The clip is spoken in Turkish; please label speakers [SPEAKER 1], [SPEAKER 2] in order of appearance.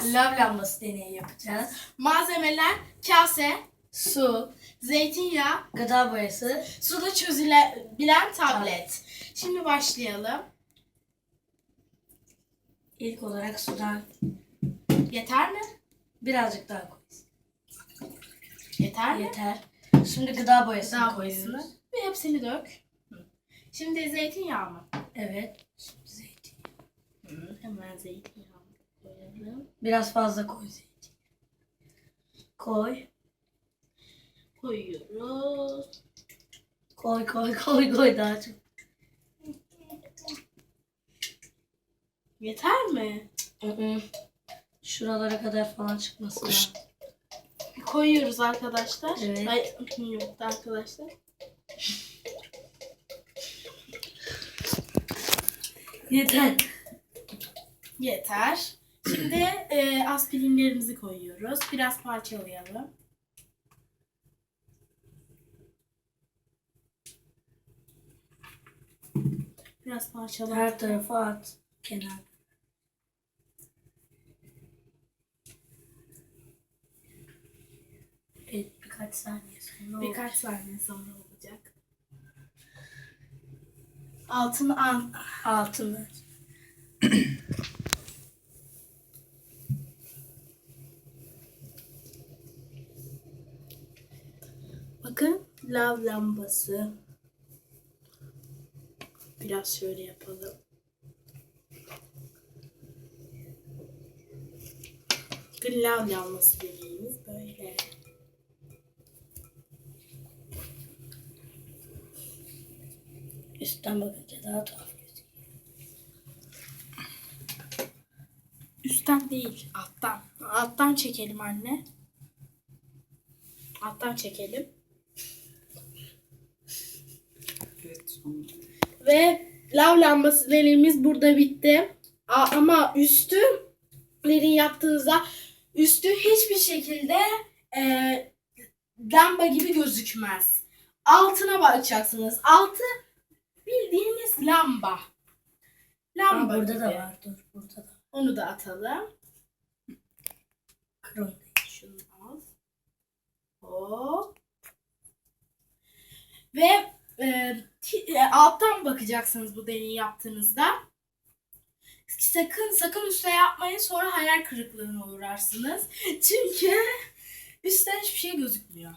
[SPEAKER 1] yapacağız?
[SPEAKER 2] Lav lambası deneyi yapacağız.
[SPEAKER 1] Malzemeler kase,
[SPEAKER 2] Su,
[SPEAKER 1] zeytinyağı,
[SPEAKER 2] gıda boyası,
[SPEAKER 1] suda çözülebilen tablet. Şimdi başlayalım.
[SPEAKER 2] ilk olarak sudan
[SPEAKER 1] Yeter mi?
[SPEAKER 2] birazcık daha koyacağız.
[SPEAKER 1] Yeter mi?
[SPEAKER 2] Yeter. Şimdi gıda boyasını
[SPEAKER 1] Daha
[SPEAKER 2] koyuyoruz.
[SPEAKER 1] boyasını ve hepsini dök. Şimdi zeytinyağı mı?
[SPEAKER 2] Evet. Şimdi zeytin.
[SPEAKER 1] Hemen zeytinyağı koyalım.
[SPEAKER 2] Biraz fazla koy zeytin. Koy.
[SPEAKER 1] Koyuyoruz.
[SPEAKER 2] Koy daha çok.
[SPEAKER 1] Yeter mi?
[SPEAKER 2] Şuralara kadar falan çıkması lazım.
[SPEAKER 1] Koyuyoruz arkadaşlar.
[SPEAKER 2] Evet.
[SPEAKER 1] Ay, yok arkadaşlar.
[SPEAKER 2] Yeter.
[SPEAKER 1] Yeter. Şimdi aspirinlerimizi koyuyoruz. Biraz parçalayalım. Biraz parçalayalım.
[SPEAKER 2] Her tarafa at. Kenar. Evet, birkaç saniye sonra olur.
[SPEAKER 1] Birkaç saniye sonra olacak. Altını
[SPEAKER 2] Altını.
[SPEAKER 1] bakın, lav lambası. Biraz şöyle yapalım. Bakın, lav lambası dediğimiz böyle.
[SPEAKER 2] Üstten bakınca daha tuhaf gözüküyor.
[SPEAKER 1] Üstten değil, alttan. Alttan çekelim anne. Alttan çekelim.
[SPEAKER 3] Evet.
[SPEAKER 1] Ve lav lambası deneyimiz burada bitti. Ama üstülerin yaptığınızda üstü hiçbir şekilde lamba gibi gözükmez. Altına bakacaksınız. Altı bildiğiniz lamba. Lamba
[SPEAKER 2] Burada
[SPEAKER 1] gibi.
[SPEAKER 2] da var. Dur. Burada da.
[SPEAKER 1] Onu da atalım.
[SPEAKER 2] Krom.
[SPEAKER 1] Şunu al. Hop. Ve alttan bakacaksınız bu deneyi yaptığınızda. Sakın üstte yapmayın, sonra hayal kırıklığına uğrarsınız. Çünkü üstten hiçbir şey gözükmüyor.